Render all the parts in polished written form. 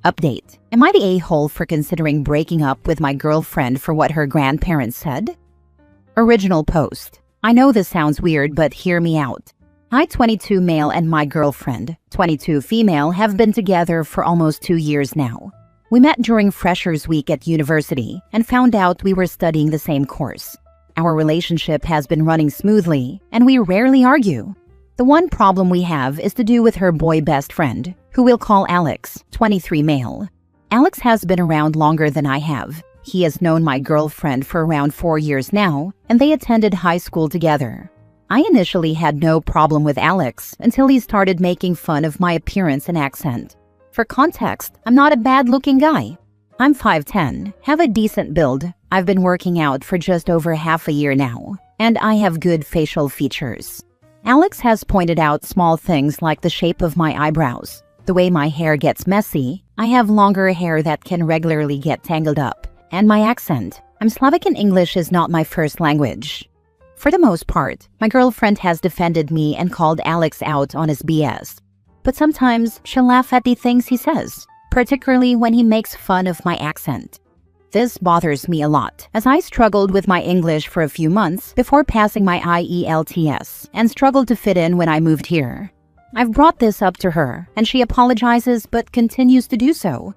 Update. Am I the a-hole for considering breaking up with my girlfriend for what her grandparents said? Original post. I know this sounds weird, but hear me out. I, 22 male, and my girlfriend, 22 female, have been together for almost 2 years now. We met during Freshers Week at university and found out we were studying the same course. Our relationship has been running smoothly, and we rarely argue. The one problem we have is to do with her boy best friend, who we'll call Alex, 23 male. Alex has been around longer than I have. He has known my girlfriend for around 4 years now, and they attended high school together. I initially had no problem with Alex until he started making fun of my appearance and accent. For context, I'm not a bad-looking guy. I'm 5'10", have a decent build. I've been working out for just over half a year now, and I have good facial features. Alex has pointed out small things like the shape of my eyebrows, the way my hair gets messy, I have longer hair that can regularly get tangled up, and my accent. I'm Slavic and English is not my first language. For the most part, my girlfriend has defended me and called Alex out on his BS. But sometimes she'll laugh at the things he says, particularly when he makes fun of my accent. This bothers me a lot, as I struggled with my English for a few months before passing my IELTS and struggled to fit in when I moved here. I've brought this up to her, and she apologizes but continues to do so.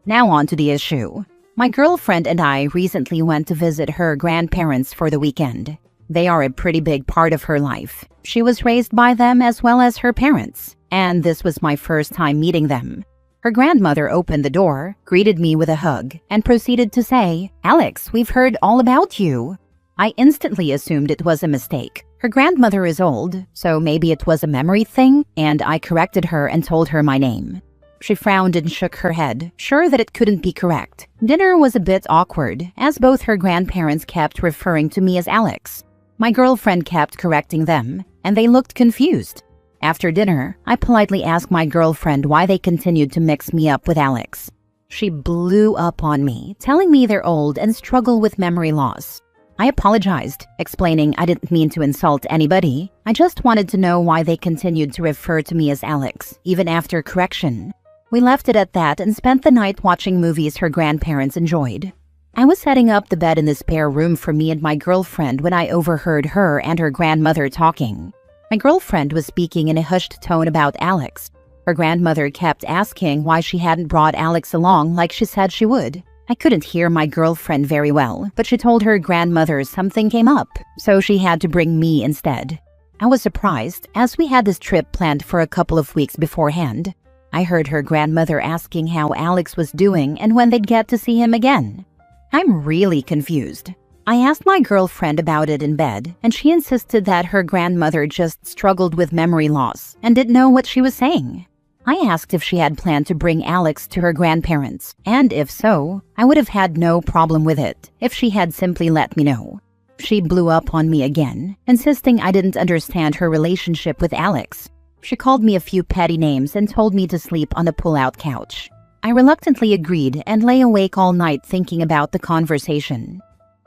Now on to the issue. My girlfriend and I recently went to visit her grandparents for the weekend. They are a pretty big part of her life. She was raised by them as well as her parents, and this was my first time meeting them. Her grandmother opened the door, greeted me with a hug, and proceeded to say, "Alex, we've heard all about you." I instantly assumed it was a mistake. Her grandmother is old, so maybe it was a memory thing, and I corrected her and told her my name. She frowned and shook her head, sure that it couldn't be correct. Dinner was a bit awkward, as both her grandparents kept referring to me as Alex. My girlfriend kept correcting them, and they looked confused. After dinner, I politely asked my girlfriend why they continued to mix me up with Alex. She blew up on me, telling me they're old and struggle with memory loss. I apologized, explaining I didn't mean to insult anybody. I just wanted to know why they continued to refer to me as Alex, even after correction. We left it at that and spent the night watching movies her grandparents enjoyed. I was setting up the bed in the spare room for me and my girlfriend when I overheard her and her grandmother talking. My girlfriend was speaking in a hushed tone about Alex. Her grandmother kept asking why she hadn't brought Alex along like she said she would. I couldn't hear my girlfriend very well, but she told her grandmother something came up, so she had to bring me instead. I was surprised, as we had this trip planned for a couple of weeks beforehand. I heard her grandmother asking how Alex was doing and when they'd get to see him again. I'm really confused. I asked my girlfriend about it in bed, and she insisted that her grandmother just struggled with memory loss and didn't know what she was saying. I asked if she had planned to bring Alex to her grandparents, and if so, I would have had no problem with it if she had simply let me know. She blew up on me again, insisting I didn't understand her relationship with Alex. She called me a few petty names and told me to sleep on a pull-out couch. I reluctantly agreed and lay awake all night thinking about the conversation.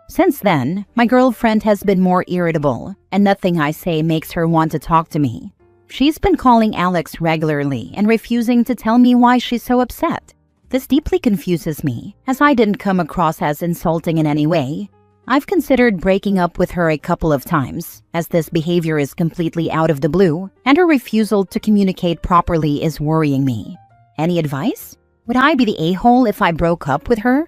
Since then, my girlfriend has been more irritable, and nothing I say makes her want to talk to me. She's been calling Alex regularly and refusing to tell me why she's so upset. This deeply confuses me, as I didn't come across as insulting in any way. I've considered breaking up with her a couple of times, as this behavior is completely out of the blue, and her refusal to communicate properly is worrying me. Any advice? Would I be the a-hole if I broke up with her?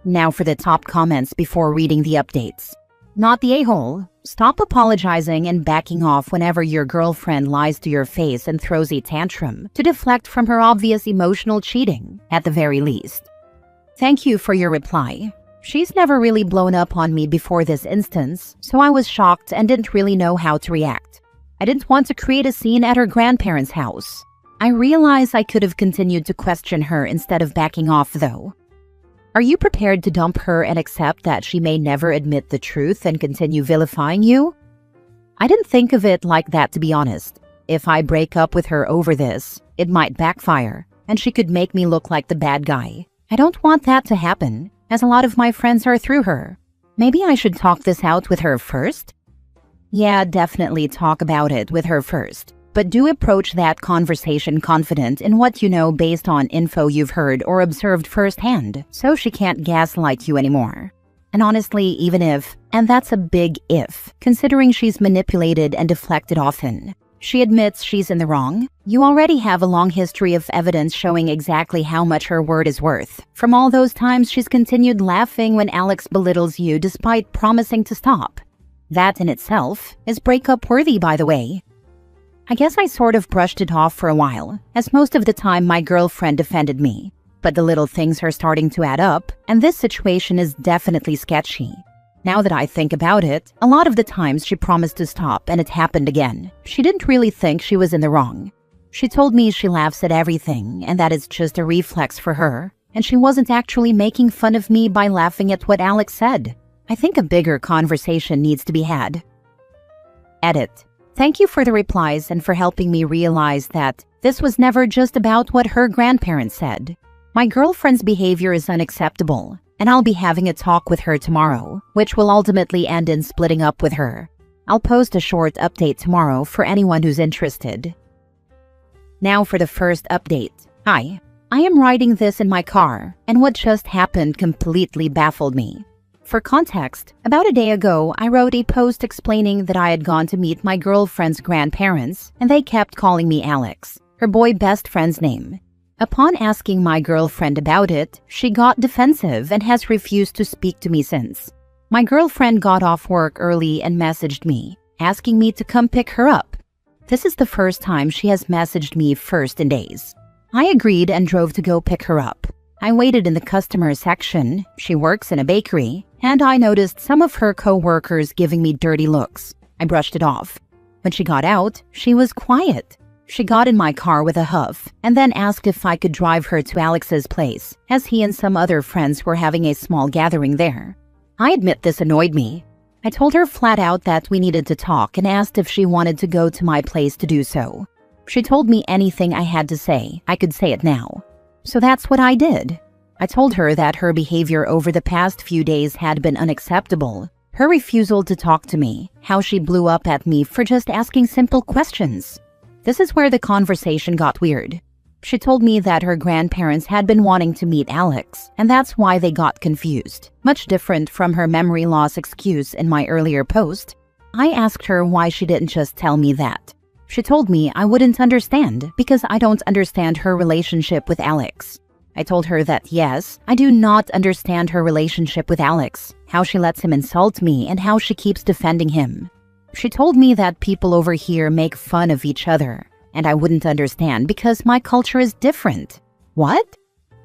Now for the top comments before reading the updates. Not the a-hole. Stop apologizing and backing off whenever your girlfriend lies to your face and throws a tantrum to deflect from her obvious emotional cheating, at the very least. Thank you for your reply. She's never really blown up on me before this instance, so I was shocked and didn't really know how to react. I didn't want to create a scene at her grandparents' house. I realize I could have continued to question her instead of backing off, though. Are you prepared to dump her and accept that she may never admit the truth and continue vilifying you? I didn't think of it like that, to be honest. If I break up with her over this, it might backfire, and she could make me look like the bad guy. I don't want that to happen, as a lot of my friends are through her. Maybe I should talk this out with her first? Yeah, definitely talk about it with her first. But do approach that conversation confident in what you know based on info you've heard or observed firsthand, so she can't gaslight you anymore. And honestly, even if, and that's a big if, considering she's manipulated and deflected often, she admits she's in the wrong, you already have a long history of evidence showing exactly how much her word is worth. From all those times she's continued laughing when Alex belittles you despite promising to stop. That in itself is breakup worthy, by the way. I guess I sort of brushed it off for a while, as most of the time my girlfriend defended me. But the little things are starting to add up, and this situation is definitely sketchy. Now that I think about it, a lot of the times she promised to stop and it happened again. She didn't really think she was in the wrong. She told me she laughs at everything and that it's just a reflex for her, and she wasn't actually making fun of me by laughing at what Alex said. I think a bigger conversation needs to be had. Edit. Thank you for the replies and for helping me realize that this was never just about what her grandparents said. My girlfriend's behavior is unacceptable, and I'll be having a talk with her tomorrow, which will ultimately end in splitting up with her. I'll post a short update tomorrow for anyone who's interested. Now for the first update. Hi, I am writing this in my car, and what just happened completely baffled me. For context, about a day ago, I wrote a post explaining that I had gone to meet my girlfriend's grandparents, and they kept calling me Alex, her boy best friend's name. Upon asking my girlfriend about it, she got defensive and has refused to speak to me since. My girlfriend got off work early and messaged me, asking me to come pick her up. This is the first time she has messaged me first in days. I agreed and drove to go pick her up. I waited in the customer section, she works in a bakery, and I noticed some of her co-workers giving me dirty looks. I brushed it off. When she got out, she was quiet. She got in my car with a huff and then asked if I could drive her to Alex's place, as he and some other friends were having a small gathering there. I admit this annoyed me. I told her flat out that we needed to talk and asked if she wanted to go to my place to do so. She told me anything I had to say, I could say it now. So that's what I did. I told her that her behavior over the past few days had been unacceptable. Her refusal to talk to me, how she blew up at me for just asking simple questions. This is where the conversation got weird. She told me that her grandparents had been wanting to meet Alex, and that's why they got confused. Much different from her memory loss excuse in my earlier post. I asked her why she didn't just tell me that. She told me I wouldn't understand because I don't understand her relationship with Alex. I told her that yes, I do not understand her relationship with Alex, how she lets him insult me and how she keeps defending him. She told me that people over here make fun of each other, and I wouldn't understand because my culture is different. What?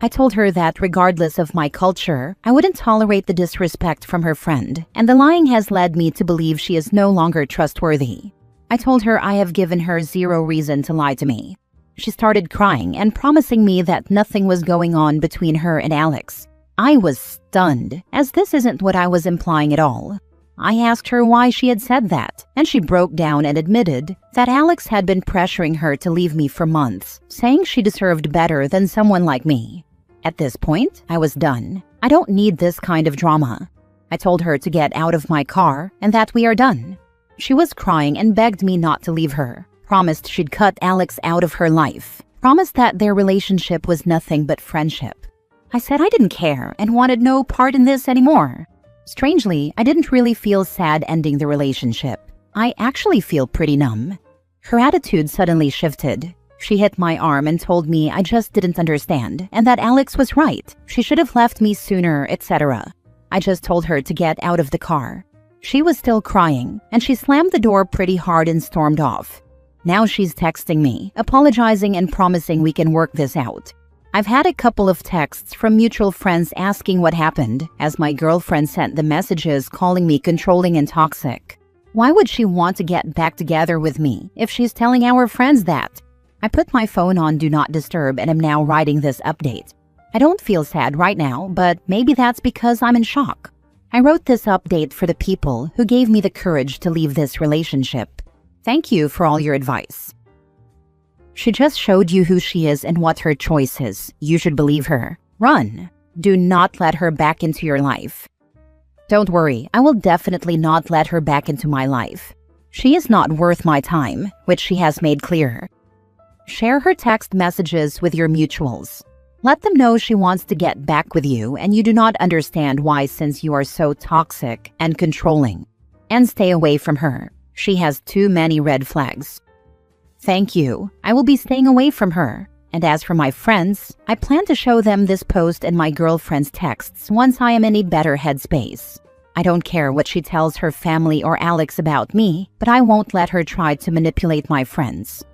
I told her that regardless of my culture, I wouldn't tolerate the disrespect from her friend, and the lying has led me to believe she is no longer trustworthy. I told her I have given her zero reason to lie to me. She started crying and promising me that nothing was going on between her and Alex. I was stunned, as this isn't what I was implying at all. I asked her why she had said that, and she broke down and admitted that Alex had been pressuring her to leave me for months, saying she deserved better than someone like me. At this point, I was done. I don't need this kind of drama. I told her to get out of my car and that we are done. She was crying and begged me not to leave her, promised she'd cut Alex out of her life, promised that their relationship was nothing but friendship. I said I didn't care and wanted no part in this anymore. Strangely, I didn't really feel sad ending the relationship. I actually feel pretty numb. Her attitude suddenly shifted. She hit my arm and told me I just didn't understand and that Alex was right. She should have left me sooner, etc. I just told her to get out of the car. She was still crying, and she slammed the door pretty hard and stormed off. Now she's texting me, apologizing and promising we can work this out. I've had a couple of texts from mutual friends asking what happened, as my girlfriend sent the messages calling me controlling and toxic. Why would she want to get back together with me if she's telling our friends that? I put my phone on Do Not Disturb and am now writing this update. I don't feel sad right now, but maybe that's because I'm in shock. I wrote this update for the people who gave me the courage to leave this relationship. Thank you for all your advice. She just showed you who she is and what her choice is. You should believe her. Run. Do not let her back into your life. Don't worry, I will definitely not let her back into my life. She is not worth my time, which she has made clear. Share her text messages with your mutuals. Let them know she wants to get back with you and you do not understand why since you are so toxic and controlling. And stay away from her. She has too many red flags. Thank you. I will be staying away from her. And as for my friends, I plan to show them this post and my girlfriend's texts once I am in a better headspace. I don't care what she tells her family or Alex about me, but I won't let her try to manipulate my friends.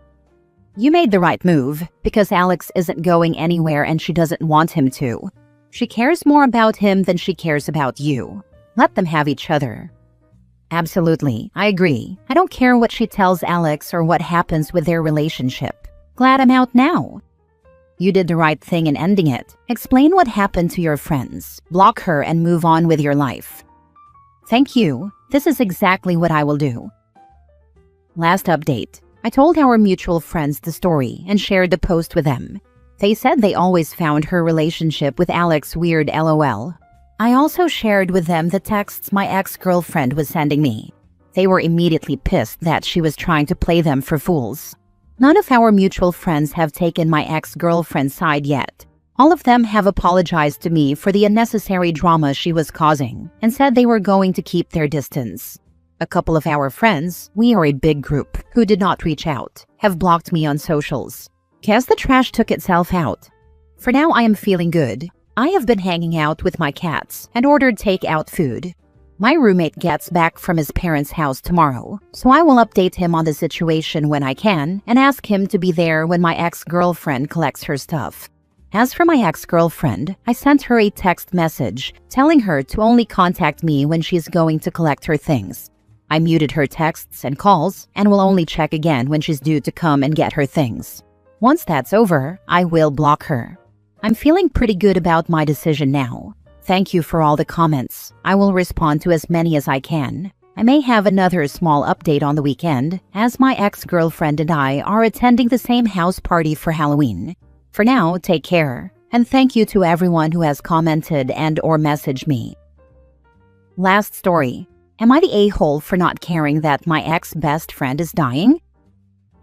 You made the right move, because Alex isn't going anywhere and she doesn't want him to. She cares more about him than she cares about you. Let them have each other. Absolutely, I agree. I don't care what she tells Alex or what happens with their relationship. Glad I'm out now. You did the right thing in ending it. Explain what happened to your friends. Block her and move on with your life. Thank you. This is exactly what I will do. Last update. I told our mutual friends the story and shared the post with them. They said they always found her relationship with Alex weird LOL. I also shared with them the texts my ex-girlfriend was sending me. They were immediately pissed that she was trying to play them for fools. None of our mutual friends have taken my ex-girlfriend's side yet. All of them have apologized to me for the unnecessary drama she was causing and said they were going to keep their distance. A couple of our friends, we are a big group, who did not reach out, have blocked me on socials. Guess the trash took itself out. For now, I am feeling good. I have been hanging out with my cats and ordered takeout food. My roommate gets back from his parents' house tomorrow, so I will update him on the situation when I can and ask him to be there when my ex-girlfriend collects her stuff. As for my ex-girlfriend, I sent her a text message telling her to only contact me when she's going to collect her things. I muted her texts and calls and will only check again when she's due to come and get her things. Once that's over, I will block her. I'm feeling pretty good about my decision now. Thank you for all the comments. I will respond to as many as I can. I may have another small update on the weekend, as my ex-girlfriend and I are attending the same house party for Halloween. For now, take care, and thank you to everyone who has commented and/or messaged me. Last story. Am I the a-hole for not caring that my ex-best friend is dying?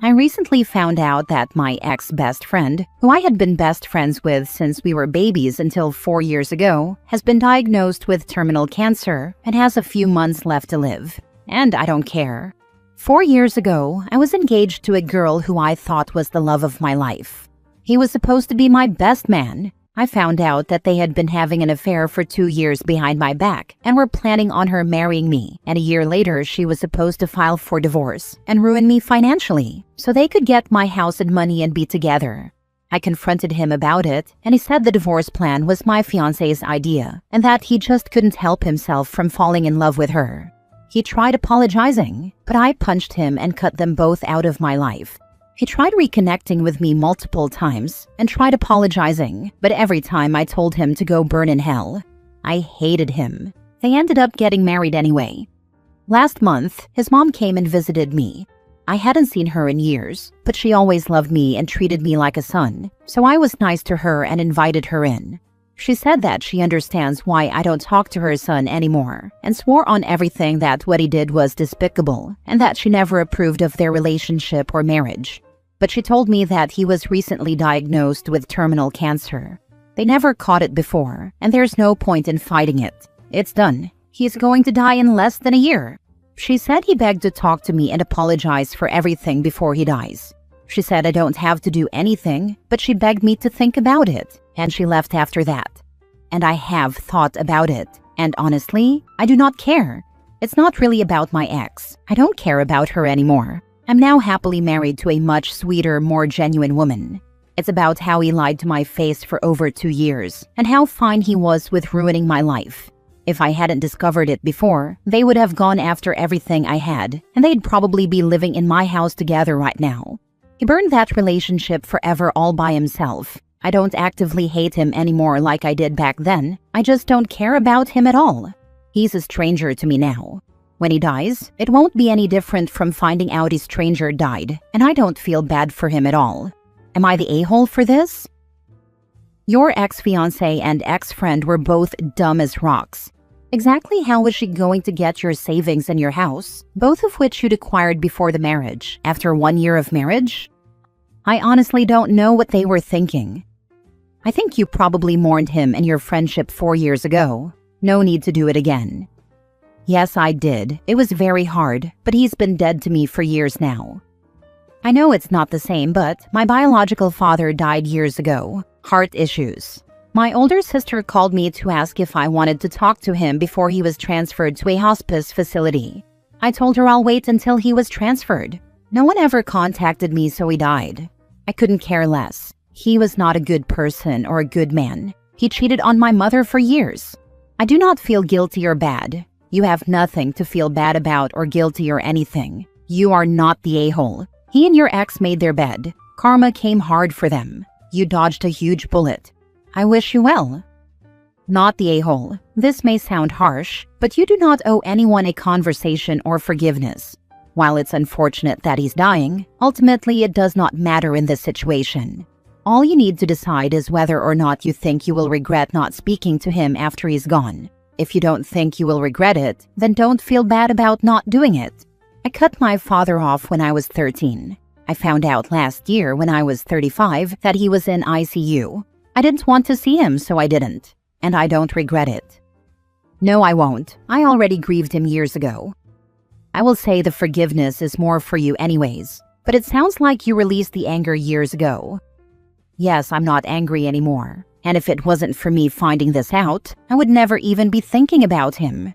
I recently found out that my ex-best friend, who I had been best friends with since we were babies until 4 years ago, has been diagnosed with terminal cancer and has a few months left to live. And I don't care. 4 years ago, I was engaged to a girl who I thought was the love of my life. He was supposed to be my best man. I found out that they had been having an affair for 2 years behind my back and were planning on her marrying me, and a year later she was supposed to file for divorce and ruin me financially so they could get my house and money and be together. I confronted him about it, and he said the divorce plan was my fiancé's idea and that he just couldn't help himself from falling in love with her. He tried apologizing, but I punched him and cut them both out of my life. He tried reconnecting with me multiple times and tried apologizing, but every time I told him to go burn in hell. I hated him. They ended up getting married anyway. Last month, his mom came and visited me. I hadn't seen her in years, but she always loved me and treated me like a son, so I was nice to her and invited her in. She said that she understands why I don't talk to her son anymore, and swore on everything that what he did was despicable, and that she never approved of their relationship or marriage. But she told me that he was recently diagnosed with terminal cancer. They never caught it before, and there's no point in fighting it. It's done. He's going to die in less than a year. She said he begged to talk to me and apologize for everything before he dies. She said I don't have to do anything, but she begged me to think about it, and she left after that. And I have thought about it, and honestly, I do not care. It's not really about my ex. I don't care about her anymore. I'm now happily married to a much sweeter, more genuine woman. It's about how he lied to my face for over 2 years, and how fine he was with ruining my life. If I hadn't discovered it before, they would have gone after everything I had, and they'd probably be living in my house together right now. He burned that relationship forever all by himself. I don't actively hate him anymore like I did back then. I just don't care about him at all. He's a stranger to me now. When he dies, it won't be any different from finding out a stranger died, and I don't feel bad for him at all. Am I the a-hole for this? Your ex-fiancé and ex-friend were both dumb as rocks. Exactly how was she going to get your savings and your house, both of which you'd acquired before the marriage, after 1 year of marriage? I honestly don't know what they were thinking. I think you probably mourned him and your friendship 4 years ago. No need to do it again. Yes, I did. It was very hard, but he's been dead to me for years now. I know it's not the same, but my biological father died years ago. Heart issues. My older sister called me to ask if I wanted to talk to him before he was transferred to a hospice facility. I told her I'll wait until he was transferred. No one ever contacted me, so he died. I couldn't care less. He was not a good person or a good man. He cheated on my mother for years. I do not feel guilty or bad. You have nothing to feel bad about or guilty or anything. You are not the a-hole. He and your ex made their bed. Karma came hard for them. You dodged a huge bullet. I wish you well. Not the a-hole. This may sound harsh, but you do not owe anyone a conversation or forgiveness. While it's unfortunate that he's dying, ultimately it does not matter in this situation. All you need to decide is whether or not you think you will regret not speaking to him after he's gone. If you don't think you will regret it, then don't feel bad about not doing it. I cut my father off when I was 13. I found out last year when I was 35 that he was in ICU. I didn't want to see him, so I didn't. And I don't regret it. No, I won't. I already grieved him years ago. I will say the forgiveness is more for you anyways, but it sounds like you released the anger years ago. Yes, I'm not angry anymore. And if it wasn't for me finding this out, I would never even be thinking about him.